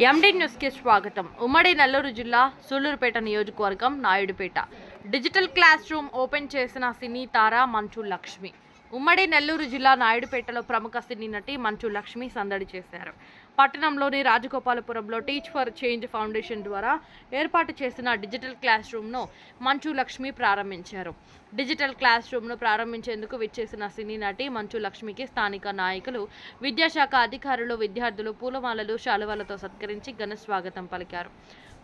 ఎండి న్యూస్కి స్వాగతం. ఉమ్మడి నెల్లూరు జిల్లా సూళ్లూరుపేట నియోజకవర్గం Naidupeta digital class room open చేసిన సినీ తార మంచు లక్ష్మి. ఉమ్మడి నెల్లూరు జిల్లా నాయుడుపేటలో ప్రముఖ సినీ నటి మంచు లక్ష్మి సందడి చేశారు. పట్టణంలోని రాజగోపాలపురంలో టీచ్ ఫర్ చేంజ్ ఫౌండేషన్ ద్వారా ఏర్పాటు చేసిన డిజిటల్ క్లాస్ రూమ్ను మంచు లక్ష్మి ప్రారంభించారు. డిజిటల్ క్లాస్ రూమ్ను ప్రారంభించేందుకు విచ్చేసిన సినీ నటి మంచు లక్ష్మికి స్థానిక నాయకులు, విద్యాశాఖ అధికారులు, విద్యార్థులు పూలమాలలు, శాలువాలతో సత్కరించి ఘన స్వాగతం పలికారు.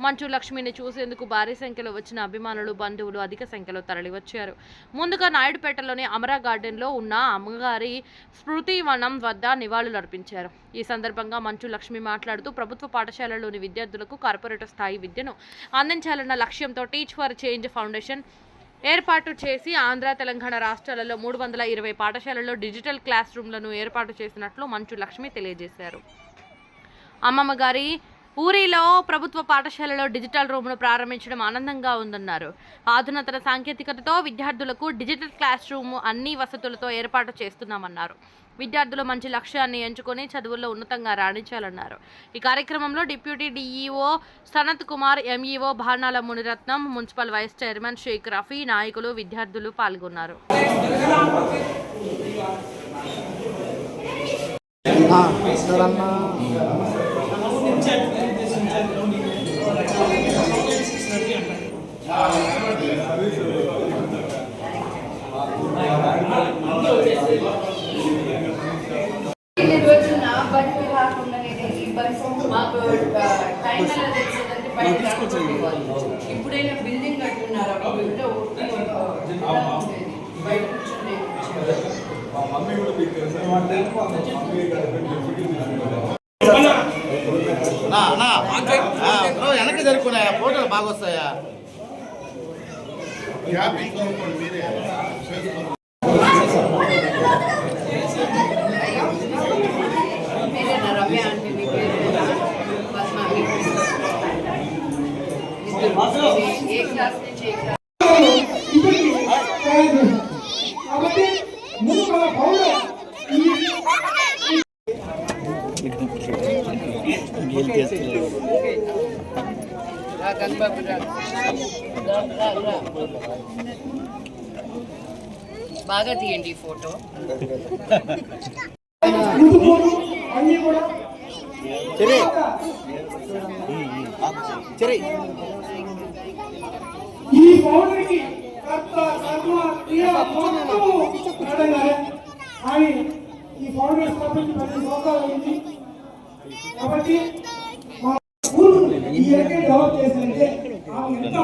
మంచు లక్ష్మిని చూసేందుకు భారీ సంఖ్యలో వచ్చిన అభిమానులు, బంధువులు అధిక సంఖ్యలో తరలివచ్చారు. ముందుగా నాయుడుపేటలోని అమరా గార్డెన్లో ఉన్న అమ్మగారి స్మృతివనం వద్ద నివాళులర్పించారు. ఈ సందర్భంగా మంచు లక్ష్మి మాట్లాడుతూ, ప్రభుత్వ పాఠశాలలోని విద్యార్థులకు కార్పొరేట్ స్థాయి విద్యను అందించాలన్న లక్ష్యంతో టీచ్ ఫర్ చేంజ్ ఫౌండేషన్ ఏర్పాటు చేసి ఆంధ్ర, తెలంగాణ రాష్ట్రాలలో 320 పాఠశాలల్లో డిజిటల్ క్లాస్ రూమ్లను ఏర్పాటు చేసినట్లు మంచు లక్ష్మి తెలియజేశారు. అమ్మమ్మ గారి ఊరిలో ప్రభుత్వ పాఠశాలలో డిజిటల్ రూమ్ను ప్రారంభించడం ఆనందంగా ఉందన్నారు. ఆధునితన సాంకేతికతతో విద్యార్థులకు డిజిటల్ క్లాస్ రూమ్ అన్ని వసతులతో ఏర్పాటు చేస్తున్నామన్నారు. విద్యార్థులు మంచి లక్ష్యాన్ని ఎంచుకొని చదువుల్లో ఉన్నతంగా రాణించాలన్నారు. ఈ కార్యక్రమంలో deputy DEO Sanath Kumar, MEO Bhanala Muniratnam, municipal vice chairman Shaik Rafi, నాయకులు, విద్యార్థులు పాల్గొన్నారు. ఇప్పుడైనా బిల్డింగ్ కట్టున్నారు, వెనక్కి జరుపుకున్నాయా, ఫోటోలు బాగా వస్తాయా? రమ్య అంటే మీ పేరు ఏ క్లాస్ నుంచి ఏ క్లాస్? బాగా తీయండి ఈ ఫోటో. ఈ పౌరుడికి అని ఈ పౌరుడు స్థాపించి 10 సంవత్సరాలు అయింది. కాబట్టి మా స్కూల్ ఈ రకంగా డెవలప్ చేసిందంటే ఆమె ఎంత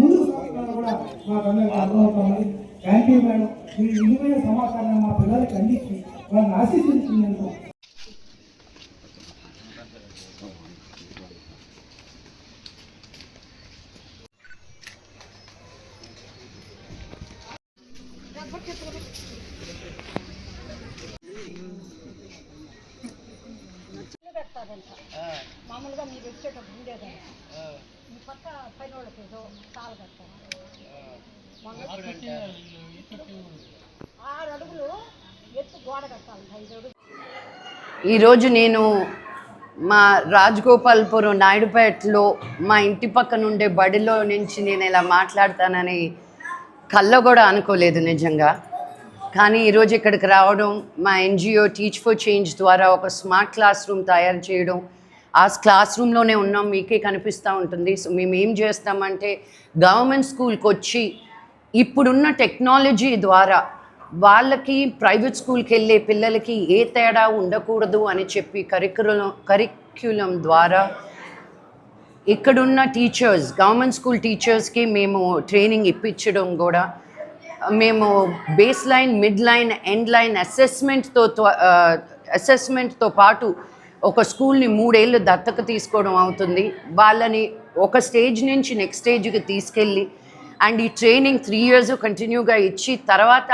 ముందుకు కూడా మాకు అందరికీ అర్థమవుతుంది. Thank you madam. మీ విలువైన సమాచారాన్ని మా పిల్లలకి అందించి వాళ్ళని ఆశీర్వదించినందుకు. మామూలుగా మీరు వచ్చేటప్పుడు ఉండేదండి. ఈ పక్క పైన వాళ్ళకి ఏదో తాళ కట్టాను. 6 అడుగులు ఎత్తు గోడ కట్టాలి, 5 అడుగులు. ఈరోజు నేను మా రాజగోపాల్పురం నాయుడుపేటలో మా ఇంటి పక్కన ఉండే బడిలో నుంచి నేను ఇలా మాట్లాడతానని కల్లో కూడా అనుకోలేదు నిజంగా. కానీ ఈరోజు ఇక్కడికి రావడం, మా ఎన్జిఓ టీచ్ ఫర్ చేంజ్ ద్వారా ఒక స్మార్ట్ క్లాస్ రూమ్ తయారు చేయడం, ఆ క్లాస్ రూమ్లోనే ఉన్నాం, మీకే కనిపిస్తూ ఉంటుంది. సో మేము ఏం చేస్తామంటే గవర్నమెంట్ స్కూల్కి వచ్చి ఇప్పుడున్న టెక్నాలజీ ద్వారా వాళ్ళకి ప్రైవేట్ స్కూల్కి వెళ్ళే పిల్లలకి ఏ తేడా ఉండకూడదు అని చెప్పి కరిక్యులం ద్వారా ఇక్కడున్న టీచర్స్, గవర్నమెంట్ స్కూల్ టీచర్స్కి మేము ట్రైనింగ్ ఇప్పించడం కూడా, మేము base line, mid line, end line అసెస్మెంట్తో పాటు ఒక స్కూల్ని 3 ఏళ్ళు దత్తత తీసుకోవడం అవుతుంది. వాళ్ళని ఒక స్టేజ్ నుంచి నెక్స్ట్ స్టేజ్కి తీసుకెళ్ళి అండ్ ఈ ట్రైనింగ్ 3 years కంటిన్యూగా ఇచ్చి తర్వాత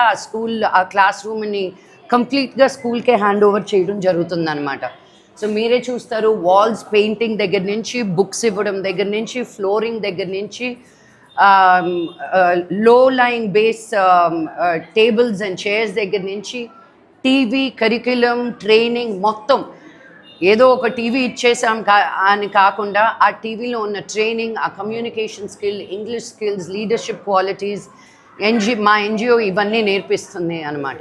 ఆ క్లాస్ రూమ్ని కంప్లీట్గా స్కూల్కే హ్యాండ్ ఓవర్ చేయడం జరుగుతుందన్నమాట. సో మీరే చూస్తారు, వాల్స్ పెయింటింగ్ దగ్గర నుంచి, బుక్స్ ఇవ్వడం దగ్గర నుంచి, ఫ్లోరింగ్ దగ్గర నుంచి, లో lying base tables and chairs దగ్గర నుంచి టీవీ కరిక్యులం ట్రైనింగ్ మొత్తం ఏదో ఒక టీవీ ఇచ్చేసాం అని కాకుండా ఆ టీవీలో ఉన్న ట్రైనింగ్, ఆ communication skill, English skills, leadership qualities మా ఎన్జిఓ ఇవన్నీ నేర్పిస్తుంది అనమాట.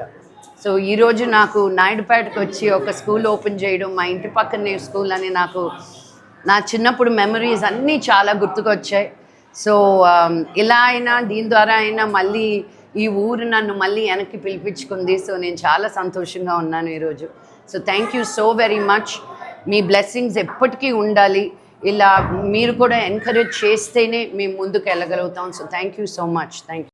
సో ఈరోజు నాకు నాయుడుపేటకు వచ్చి ఒక స్కూల్ ఓపెన్ చేయడం, మా ఇంటి పక్కనే స్కూల్ అని నాకు నా చిన్నప్పుడు మెమరీస్ అన్నీ చాలా గుర్తుకొచ్చాయి. సో ఇలా అయినా దీని ద్వారా అయినా మళ్ళీ ఈ ఊరు నన్ను మళ్ళీ వెనక్కి పిలిపించుకుంది. సో నేను చాలా సంతోషంగా ఉన్నాను ఈరోజు. So thank you so very much. మీ బ్లెస్సింగ్స్ ఎప్పటికీ ఉండాలి. ఇలా మీరు కూడా ఎంకరేజ్ చేస్తేనే మేము ముందుకు వెళ్ళగలుగుతాం. So thank you so much. Thank you.